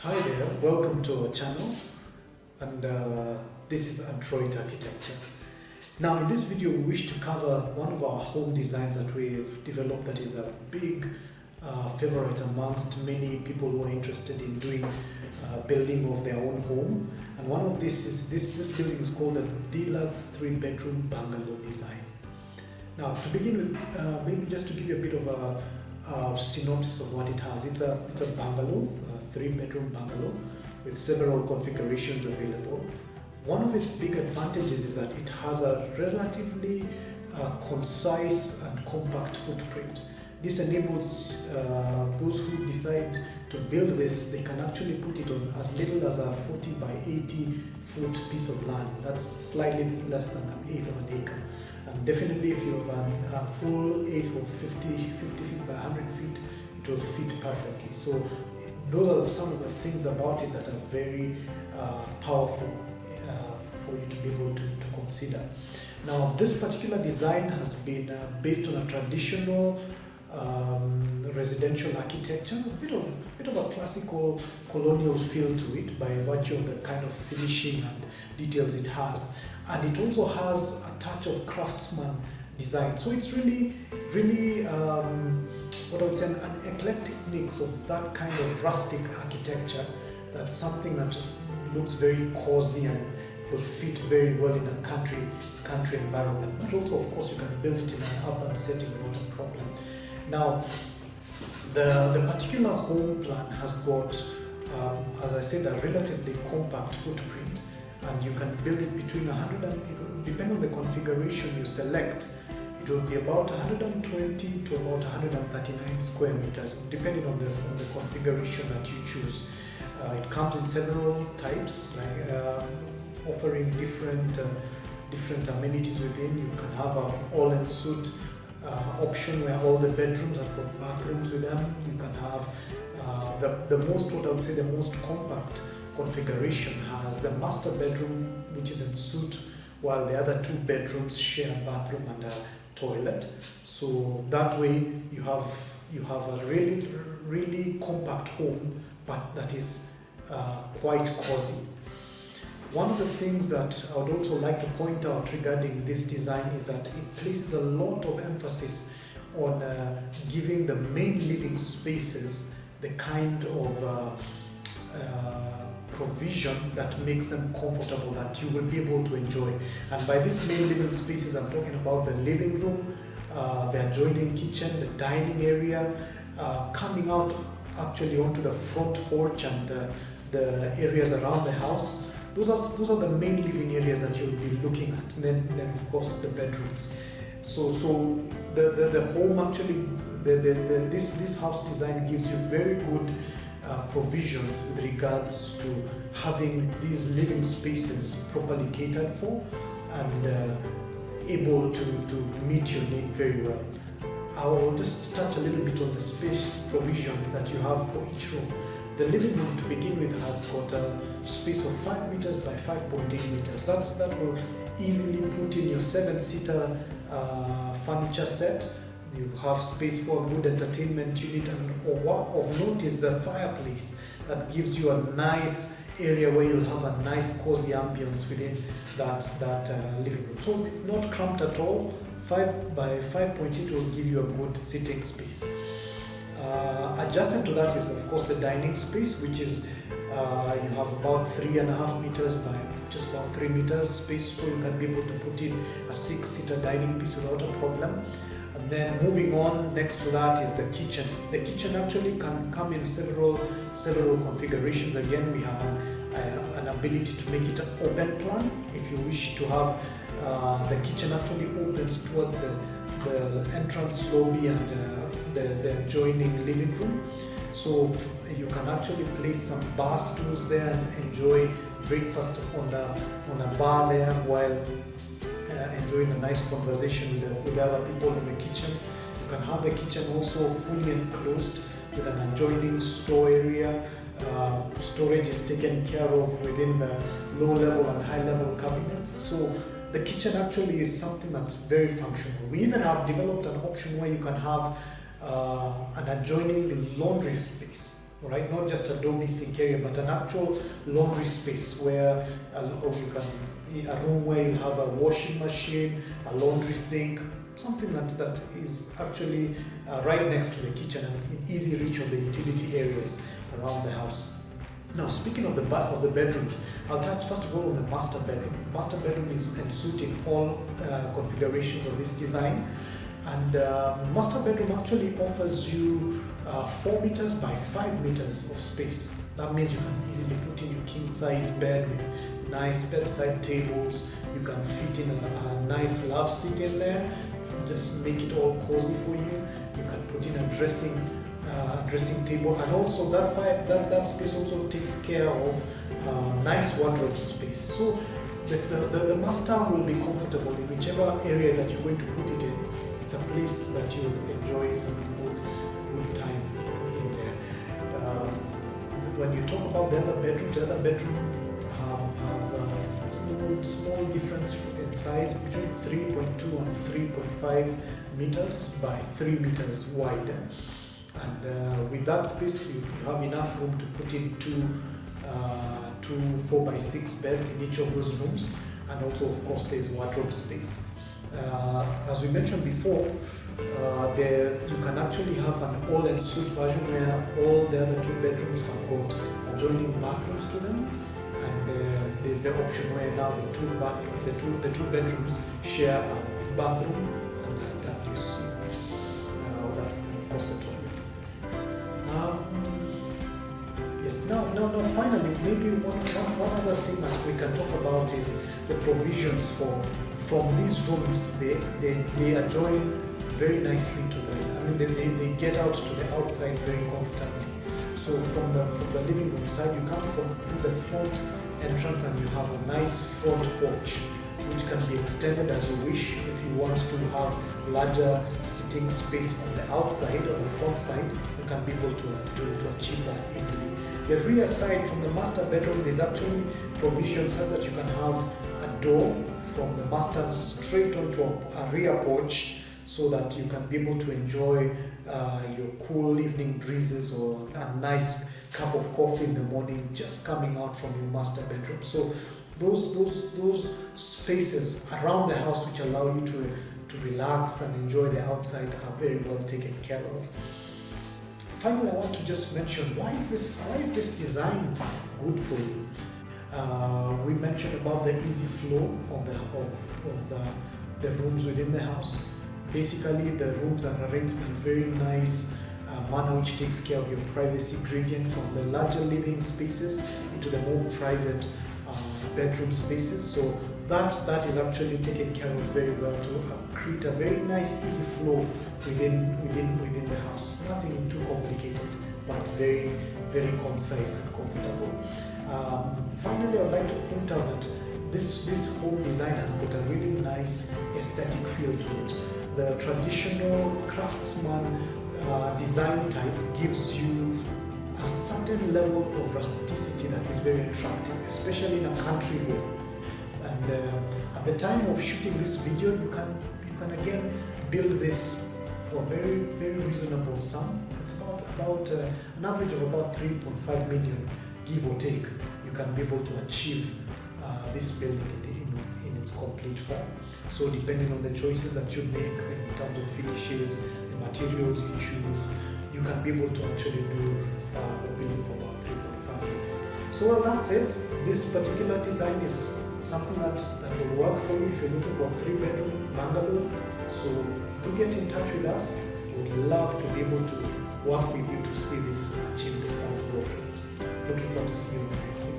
Hi there, welcome to our channel, and this is Android Architecture. Now in this video we wish to cover one of our home designs that we've developed that is a big favorite amongst many people who are interested in doing building of their own home. And one of this building is called a Deluxe 3-bedroom bungalow design. Now to begin with, maybe just to give you a bit of a synopsis of what it has. It's a bungalow, a 3-bedroom bungalow with several configurations available. One of its big advantages is that it has a relatively concise and compact footprint. This enables those who decide to build this, they can actually put it on as little as a 40 by 80 foot piece of land. That's slightly less than an eighth of an acre. And definitely if you have a full eighth of 50 feet by 100 feet, it will fit perfectly. So those are some of the things about it that are very powerful for you to be able to consider. Now this particular design has been based on a traditional residential architecture, a bit of a classical colonial feel to it by virtue of the kind of finishing and details it has, and it also has a touch of craftsman design. So it's really what I would say an eclectic mix of that kind of rustic architecture. That's something that looks very cozy and will fit very well in a country environment, but also of course you can build it in an urban setting without a problem. Now, the particular home plan has got, as I said, a relatively compact footprint, and you can build it between 100 and, depending on the configuration you select, it will be about 120 to about 139 square meters, depending on the configuration that you choose. It comes in several types, like offering different amenities within. You can have an all-en-suite option where all the bedrooms have got bathrooms with them. You can have the most compact configuration has the master bedroom, which is en suite, while the other 2 bedrooms share a bathroom and a toilet. So that way you have a really compact home, but that is quite cozy. One of the things that I would also like to point out regarding this design is that it places a lot of emphasis on giving the main living spaces the kind of provision that makes them comfortable, that you will be able to enjoy. And by these main living spaces, I'm talking about the living room, the adjoining kitchen, the dining area, coming out actually onto the front porch and the areas around the house. Those are the main living areas that you'll be looking at. And then of course the bedrooms. So the home actually, this house design gives you very good provisions with regards to having these living spaces properly catered for and able to meet your need very well. I will just touch a little bit on the space provisions that you have for each room. The living room to begin with has got a space of 5 meters by 5.8 meters. That will easily put in your 7-seater furniture set. You have space for a good entertainment unit, and of note is the fireplace that gives you a nice area where you'll have a nice cozy ambience within that living room. So not cramped at all. 5 by 5.8 will give you a good sitting space. Adjacent to that is of course the dining space, which is you have about 3.5 meters by just about 3 meters space, so you can be able to put in a 6-seater dining piece without a problem. And then moving on, next to that is the kitchen. The kitchen actually can come in several configurations. Again, we have an ability to make it an open plan. If you wish to have the kitchen actually opens towards the entrance lobby and the adjoining living room. So you can actually place some bar stools there and enjoy breakfast on a bar there while enjoying a nice conversation with other people in the kitchen. You can have the kitchen also fully enclosed with an adjoining store area. Storage is taken care of within the low level and high level cabinets. So the kitchen actually is something that's very functional. We even have developed an option where you can have an adjoining laundry space. all right, not just a Adobe sink area, but an actual laundry space where a room where you have a washing machine, a laundry sink, something that is actually right next to the kitchen and in easy reach of the utility areas around the house. Now, speaking of the bedrooms, I'll touch first of all on the master bedroom. Master bedroom is suiting all configurations of this design, and master bedroom actually offers you 4 meters by 5 meters of space. That means you can easily put in your king size bed with nice bedside tables. You can fit in a nice love seat in there, just make it all cozy for you. You can put in a dressing table, and also that space also takes care of nice wardrobe space. So the master will be comfortable in whichever area that you're going to put it in. It's a place that you will enjoy some good time in there. When you talk about the other bedroom have small difference in size between 3.2 and 3.5 meters by 3 meters wide. And with that space, you have enough room to put in two 4x6 beds in each of those rooms, and also, of course, there's wardrobe space. As we mentioned before, you can actually have an all-en-suite version where all the other 2 bedrooms have got adjoining bathrooms to them, and there's the option where now the two bedrooms share a bathroom and a WC. That's of course the toilet. Yes. Now, finally, maybe one other thing that we can talk about is the provisions from these rooms. They adjoin very nicely to they get out to the outside very comfortably. So from the living room side, you come through the front entrance and you have a nice front porch, which can be extended as you wish. If you want to have larger sitting space on the outside or the front side, you can be able to achieve that easily. The rear side from the master bedroom, there's actually provisions so that you can have a door from the master straight onto a rear porch, so that you can be able to enjoy your cool evening breezes or a nice cup of coffee in the morning just coming out from your master bedroom. So those spaces around the house which allow you to relax and enjoy the outside are very well taken care of. Finally, I want to just mention, why is this design good for you? We mentioned about the easy flow of the rooms within the house. Basically, the rooms are arranged in a very nice manner which takes care of your privacy gradient from the larger living spaces into the more private bedroom spaces. So that is actually taken care of very well to create a very nice easy flow within the house. Nothing too complicated, but very, very concise and comfortable. Finally, I'd like to point out that this home design has got a really nice aesthetic feel to it. The traditional craftsman design type gives you a certain level of rusticity that is very attractive, especially in a country home. And at the time of shooting this video, you can again build this for a very, very reasonable sum. It's about an average of about 3.5 million, give or take. You can be able to achieve this building in its complete form. So depending on the choices that you make in terms of finishes, the materials you choose, you can be able to actually do the building for about 3.5 million. So well, that's it. This particular design is something that will work for you if you're looking for a 3-bedroom bungalow. So do get in touch with us. We'd love to be able to work with you to see this achieved on your plate. Looking forward to seeing you in the next video.